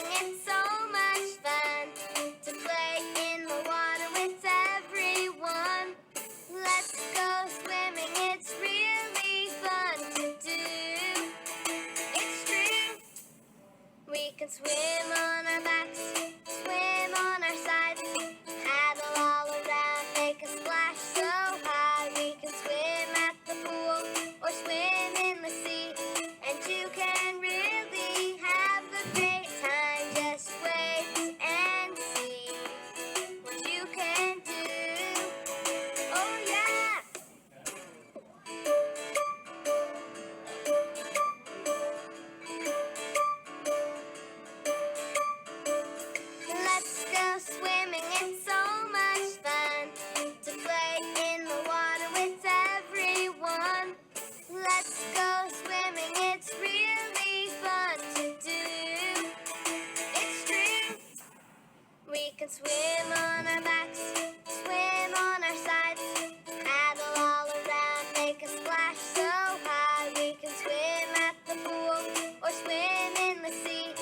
swimming, it's so much fun to play in the water with everyone. Let's go swimming, it's really fun to do. It's true. We can swim on our backs, swim on our sides, paddle all around, make a splash so high. We can swim at the pool or swim in the sea, and you can really have a great time. Just wait and see what you can do. Oh yeah! Let's go swimming, it's so much fun to play in the water with everyone. Let's go swimming, it's really fun to do. It's true. We can swim on our backs, swim on our sides, paddle all around, make a splash so high. We can swim at the pool or swim in the sea,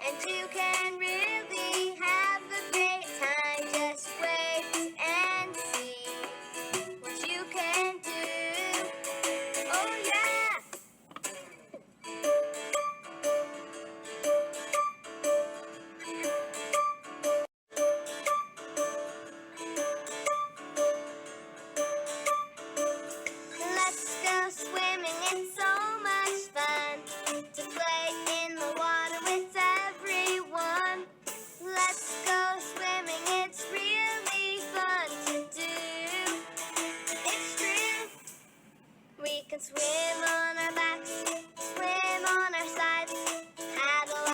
and you can really have a great time. Just wait and see what you can do. Oh yeah! Let's go swimming, it's so much fun to play in the water with everyone. Let's go swimming, it's really fun to do. It's true. We can swim on